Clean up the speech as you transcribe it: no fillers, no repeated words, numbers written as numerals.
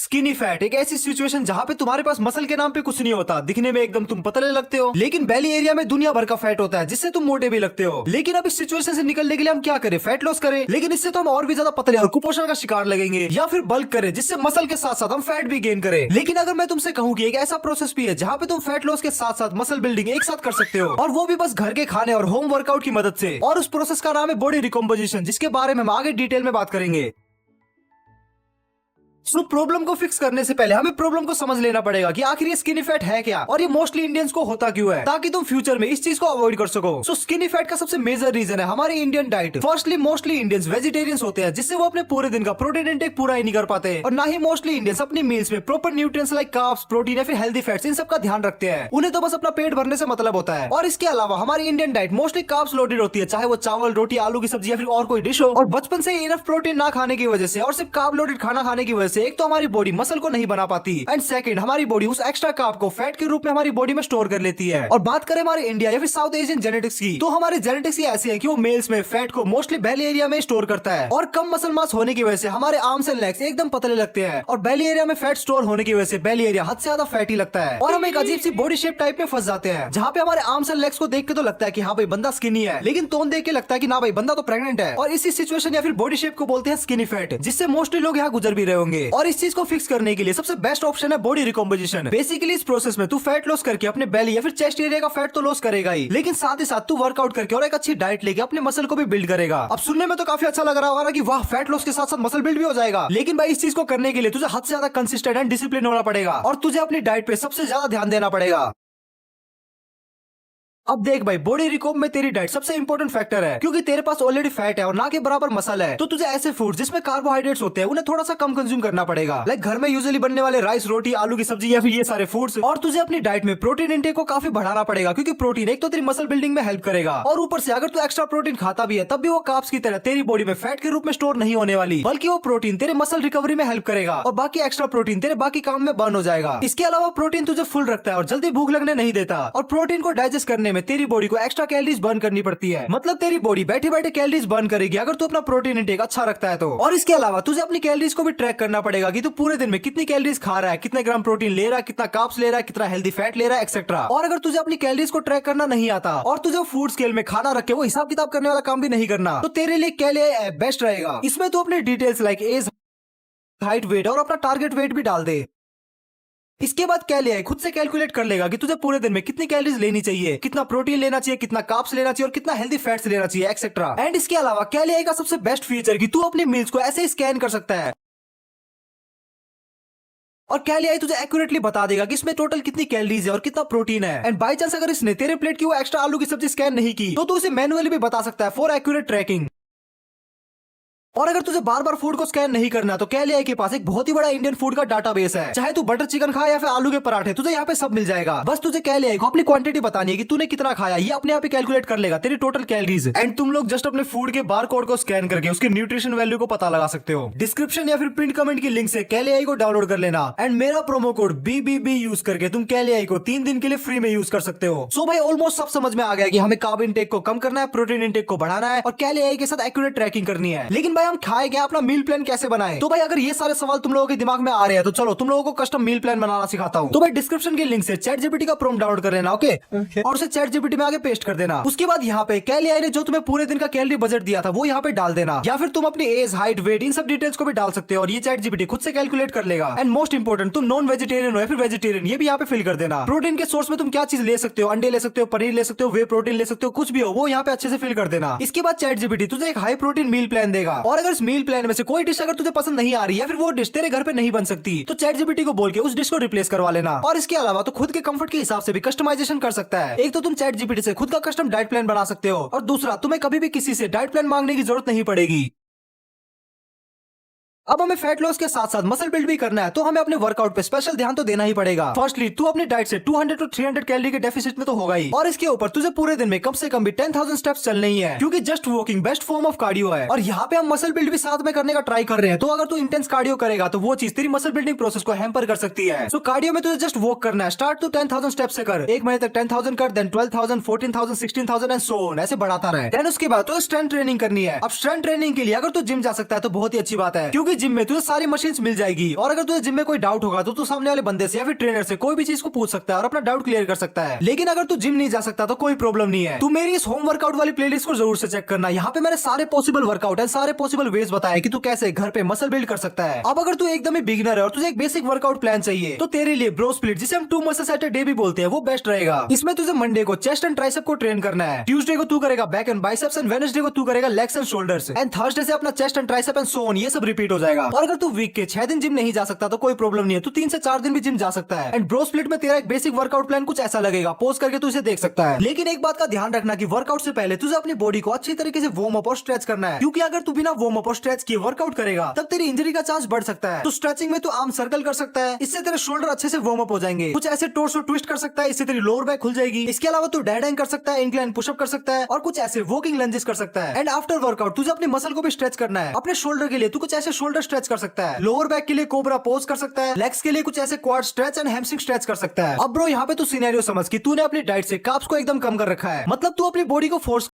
Skinny fat एक ऐसी situation जहाँ पे तुम्हारे पास मसल के नाम पे कुछ नहीं होता, दिखने में एकदम तुम पतले लगते हो, लेकिन बेली एरिया में दुनिया भर का फैट होता है जिससे तुम मोटे भी लगते हो। लेकिन अब इस सिचुएशन से निकलने के लिए हम क्या करें? फैट लॉस करें, लेकिन इससे तो हम और भी ज्यादा पतले और कुपोषण का शिकार लगेंगे, या फिर बल्क करें जिससे मसल के साथ साथ हम फैट भी गेन करें। लेकिन अगर मैं तुमसे कहूँ कि एक ऐसा प्रोसेस भी है जहाँ पे तुम फैट लॉस के साथ साथ मसल बिल्डिंग एक साथ कर सकते हो, और वो भी बस घर के खाने और होम वर्कआउट की मदद से, और उस प्रोसेस का नाम है बॉडी रिकम्पोजिशन, जिसके बारे में हम आगे डिटेल में बात करेंगे। सो प्रॉब्लम को फिक्स करने से पहले हमें प्रॉब्लम को समझ लेना पड़ेगा कि आखिर ये स्किनी फैट है क्या, और ये मोस्टली इंडियंस को होता क्यों है, ताकि तुम फ्यूचर में इस चीज को अवॉइड कर सको। सो स्किनी फैट का सबसे मेजर रीजन है हमारे Indian diet. Firstly mostly Indians vegetarians होते हैं, जिससे वो अपने पूरे दिन का प्रोटीन इंटेक पूरा ही नहीं कर पाते, और ना ही मोस्टली इंडियंस अपनी मील्स में proper nutrients like carbs, protein या फिर हेल्दी फैट्स इन सब का ध्यान रखते हैं। उन्हें तो बस अपना पेट भरने से मतलब होता है। और इसके अलावा हमारी Indian diet mostly carbs loaded होती है, चाहे वो चावल, रोटी, आलू की सब्जी या फिर और कोई डिश हो। और बचपन से इनफ प्रोटीन ना खाने की वजह से और सिर्फ कार्ब लोडेड खाना खाने की वजह से एक तो हमारी बॉडी मसल को नहीं बना पाती, एंड सेकंड हमारी बॉडी उस एक्स्ट्रा कार्ब को फैट के रूप में हमारी बॉडी में स्टोर कर लेती है। और बात करें हमारे इंडिया या फिर साउथ एशियन जेनेटिक्स की, तो हमारे जेनेटिक्स ही ऐसी है कि वो मेल्स में फैट को मोस्टली बेली एरिया में स्टोर करता है, और कम मसल मास होने की वजह से हमारे आर्म्स एंड लेग्स एकदम पतले लगते हैं, और बेली एरिया में फैट स्टोर होने की वजह से बेली एरिया हद से ज्यादा फैटी लगता है, और हम एक अजीब सी बॉडी शेप टाइप में फंस जाते हैं, जहाँ पे हमारे आर्म्स एंड लेग्स को देख के तो लगता है कि हाँ भाई बंदा स्किनी है, लेकिन तोन देख के लगता है कि ना भाई बंदा तो प्रेग्नेंट है। और इसी सिचुएशन या फिर बॉडी शेप को बोलते हैं स्किनी फैट, जिससे मोस्टली लोग यहाँ गुजर भी रहे होंगे। और इस चीज को फिक्स करने के लिए सबसे बेस्ट ऑप्शन है बॉडी रिकम्पोजिशन। बेसिकली इस प्रोसेस में तू फैट लॉस करके अपने बेली या फिर चेस्ट एरिया का फैट तो लॉस करेगा ही, लेकिन साथ ही साथ तू वर्कआउट करके और एक अच्छी डाइट लेके अपने मसल को भी बिल्ड करेगा। अब सुनने में तो काफी अच्छा लग रहा होगा कि वाह फैट लॉस के साथ साथ मसल बिल्ड भी हो जाएगा, लेकिन भाई इस चीज को करने के लिए तुझे हद से ज्यादा कंसिस्टेंट एंड डिसिप्लिन होना पड़ेगा, और तुझे अपनी डाइट पे सबसे ज्यादा ध्यान देना पड़ेगा। अब देख भाई, बॉडी रिकॉम्प में तेरी डाइट सबसे इंपॉर्टेंट फैक्टर है, क्योंकि तेरे पास ऑलरेडी फैट है और ना के बराबर मसल है, तो तुझे ऐसे फूड जिसमें कार्बोहाइड्रेट्स होते हैं उन्हें थोड़ा सा कम कंज्यूम करना पड़ेगा, लाइक घर में यूजुअली बनने वाले राइस, रोटी, आलू की सब्जी या फिर ये सारे फूड्स। और तुझे अपनी डाइट में प्रोटीन इंटेक को काफी बढ़ाना पड़ेगा, क्योंकि प्रोटीन एक तो तेरी मसल बिल्डिंग में हेल्प करेगा, और ऊपर से अगर तू एक्स्ट्रा प्रोटीन खाता भी है तब भी वो कार्ब्स की तरह तेरी बॉडी में फैट के रूप में स्टोर नहीं होने वाली, बल्कि वो प्रोटीन तेरे मसल रिकवरी में हेल्प करेगा, और बाकी एक्स्ट्रा प्रोटीन तेरे बाकी काम में बर्न हो जाएगा। इसके अलावा प्रोटीन तुझे फुल रखता है और जल्दी भूख लगने नहीं देता, और प्रोटीन को डाइजेस्ट करने में तेरी बॉडी को एक्स्ट्रा कैलोरीज बर्न करनी पड़ती है, मतलब तेरी बॉडी बैठे बैठे कैलोरीज बर्न करेगी अगर तू अपना प्रोटीन इंटेक अच्छा रखता है तो। और इसके अलावा तुझे अपनी कैलोरीज को भी ट्रैक करना पड़ेगा कि तू पूरे दिन में कितनी कैलोरीज खा रहा है, कितने ग्राम प्रोटीन ले रहा है, कितना कार्ब्स ले रहा है, कितना हेल्दी फैट ले रहा है, एक्सेट्रा। और अगर तुझे अपनी कैलोरीज को ट्रैक करना नहीं आता और तुझे फूड स्केल में खाना रखे वो हिसाब किताब करने वाला काम भी नहीं करना, तो तेरे लिए कैले ऐप बेस्ट रहेगा। इसमें तू अपने details like age, height, weight और अपना टारगेट वेट भी डाल दे। इसके बाद कैले खुद से कैलकुलेट कर लेगा कि तुझे पूरे दिन में कितनी कैलोरीज लेनी चाहिए, कितना प्रोटीन लेना चाहिए, कितना कार्ब्स लेना चाहिए और कितना हेल्दी फैट्स लेना चाहिए, एक्सेट्रा। एंड इसके अलावा कैले का सबसे बेस्ट फीचर कि तू अपनी मील्स को ऐसे ही स्कैन कर सकता है, और कैले तुझे एक्यूरेटली बता देगा कि इसमें टोटल कितनी कैलोरीज है और कितना प्रोटीन है। एंड बाई चांस अगर इसने तेरे प्लेट की वो एक्स्ट्रा आलू की सब्जी स्कैन नहीं की तो तू इसे मैनुअली भी बता सकता है फॉर एक्यूरेट ट्रैकिंग। और अगर तुझे बार बार फूड को स्कैन नहीं करना तो कैले के पास एक बहुत ही बड़ा इंडियन फूड का डाटाबेस है, चाहे तू बटर चिकन खा या फिर आलू के पराठे, तुझे यहाँ पे सब मिल जाएगा। बस तुझे कैले को अपनी क्वांटिटी बतानी है कि तूने कितना खाया, ये अपने आप ही कैलकुलेट कर लेगा तेरी टोटल कैलोरीज। एंड तुम लोग जस्ट अपने फूड के बार कोड को स्कैन करके उसके न्यूट्रिशन वैल्यू को पता लगा सकते हो। डिस्क्रिप्शन या फिर पिन कमेंट की लिंक से कैले को डाउनलोड कर लेना, एंड मेरा प्रोमो कोड BBB यूज करके तुम कैले को 3 दिन के लिए फ्री में यूज कर सकते हो। सो भाई ऑलमोस्ट सब समझ में आ गया कि हमें कार्ब इंटेक को कम करना है, प्रोटीन इंटेक को बढ़ाना है, और कैले के साथ एक्यूरेट ट्रैकिंग करनी है। लेकिन भाई हम खाए क्या, अपना मील प्लान कैसे बनाए? तो भाई अगर ये सारे सवाल तुम लोगों के दिमाग में आ रहे हैं तो चलो तुम लोगों को कस्टम मील प्लान बनाना सिखाता हूँ। तो भाई डिस्क्रिप्शन के लिंक से ChatGPT का प्रॉम्प्ट डाउनलोड कर लेना, ओके? और उसे ChatGPT में आगे पेस्ट कर देना। उसके बाद यहाँ पे कैले ने जो तुम्हें पूरे दिन का कैलोरी बजट दिया था वो यहाँ पे डाल देना, या फिर तुम अपनी एज, हाइट, वेट इन सब डिटेल्स को भी डाल सकते हो, और ये ChatGPT खुद से कैलकुलेट कर लेगा। एंड मोस्ट इंपोर्टेंट, तुम नॉन वेजिटेरियन हो या फिर वेजिटेरियन, ये भी यहाँ पे फिल कर देना। प्रोटीन के सोर्स में तुम क्या चीज ले सकते हो, अंडे ले सकते हो, पनीर ले सकते हो, वे प्रोटीन ले सकते हो, कुछ भी हो वो यहाँ पे अच्छे से फिल कर देना। इसके बाद ChatGPT तुझे एक हाई प्रोटीन मील प्लान देगा, और अगर इस मील प्लान में से कोई डिश अगर तुझे पसंद नहीं आ रही है, फिर वो डिश तेरे घर पे नहीं बन सकती, तो ChatGPT को बोल के उस डिश को रिप्लेस करवा लेना। और इसके अलावा तो खुद के कंफर्ट के हिसाब से भी कस्टमाइजेशन कर सकता है। एक तो तुम ChatGPT से खुद का कस्टम डाइट प्लान बना सकते हो, और दूसरा तुम्हें कभी भी किसी से डाइट प्लान मांगने की जरूरत नहीं पड़ेगी। अब हमें फैट लॉस के साथ साथ मसल बिल्ड भी करना है, तो हमें अपने वर्कआउट पे स्पेशल ध्यान तो देना ही पड़ेगा। फर्स्टली तू अपनी डाइट से 200 to 300 कैलोरी के डेफिसिट में तो होगा ही, और इसके ऊपर तुझे पूरे दिन में कम से कम भी 10,000 स्टेप्स चलने ही है, क्योंकि just walking best form of cardio है। और यहाँ पे हम मसल बिल्ड भी साथ में करने का ट्राई कर रहे हैं, तो अगर तू इंटेंस कार्डियो करेगा तो वो चीज तेरी मसल बिल्डिंग प्रोसेस को हैम्पर कर सकती है। सो कार्डियो में तुझे जस्ट वॉक करना है, स्टार्ट तो 10,000 स्टेप से कर, 1 महीने तक 10,000 कर, देन 12,000, 14,000, 16,000 एंड सो ऑन, ऐसे बढ़ाता रहे। देन उसके बाद तो स्ट्रेंथ ट्रेनिंग करनी है। अब स्ट्रेंथ ट्रेनिंग के लिए अगर तू जिम जा सकता है तो बहुत ही अच्छी बात है, क्योंकि जिम में तुझे सारी मशीन मिल जाएगी और अगर तुझे जिम में कोई डाउट होगा तो तू सामने वाले बंदे से या फिर ट्रेनर से कोई भी चीज को पूछ सकता है और अपना डाउट क्लियर कर सकता है। लेकिन अगर तू जिम नहीं जा सकता तो कोई प्रॉब्लम नहीं है, तू मेरी इस होम वर्कआउट वाली प्लेलिस्ट को जरूर से चेक करना। यहाँ पे मैंने सारे पॉसिबल वर्कआउट है, सारे पॉसिबल वेज बताए कि तू कैसे घर पे मसल बिल्ड कर सकता है। अब अगर तू एकदम ही बिगिनर है और तुझे एक बेसिक वर्कआउट प्लान चाहिए तो तेरे लिए ब्रो स्प्लिट, जिसे हम 2 मसल्स एट अ डे भी बोलते हैं, वो बेस्ट रहेगा। इसमें तुझे मंडे को चेस्ट एंड ट्राइसेप को ट्रेन करना है, ट्यूसडे को तू करेगा back and biceps and Wednesday को तू करेगा legs and shoulders and Thursday से अपना chest and tricep and so on, ये सब रिपीट हो जाएगा। और अगर तू वीक के 6 दिन जिम नहीं जा सकता तो कोई प्रॉब्लम नहीं है, तू 3 से 4 दिन भी जिम जा सकता है। एंड ब्रो स्प्लिट में तेरा एक बेसिक वर्कआउट प्लान कुछ ऐसा लगेगा, पोज करके तू इसे देख सकता है। लेकिन एक बात का ध्यान रखना कि वर्कआउट से पहले तुझे अपनी बॉडी को अच्छी तरीके से वार्म अप और स्ट्रेच करना है, क्योंकि अगर तू बिना वार्म अप और स्ट्रेच किए वर्कआउट करेगा तब तेरी इंजरी का चांस बढ़ सकता है। तो स्ट्रेचिंग में तू आर्म सर्कल कर सकता है, इससे तेरे शोल्डर अच्छे से वार्म अप हो जाएंगे। कुछ ऐसे टोर्सो ट्विस्ट कर सकता है, इससे तेरी लोअर बैक खुल जाएगी। इसके अलावा तू डेड हैंग कर सकता है, इंक्लाइन पुशअप कर सकता है और कुछ ऐसे वॉकिंग लंजेस कर सकता है। एंड आफ्टर वर्कआउट तुझे अपने मसल को भी स्ट्रेच करना है। अपने शोल्डर के लिए तू कुछ ऐसे शोल्डर स्ट्रेच कर सकता है, लोअर बैक के लिए कोबरा पोज कर सकता है, लेग्स के लिए कुछ ऐसे quad stretch and hamstring stretch कर सकता है। अब ब्रो यहाँ पे तू सिनेरियो समझ कि तूने अपनी डाइट से कार्ब्स को एकदम कम कर रखा है, मतलब तू अपनी बॉडी को फोर्स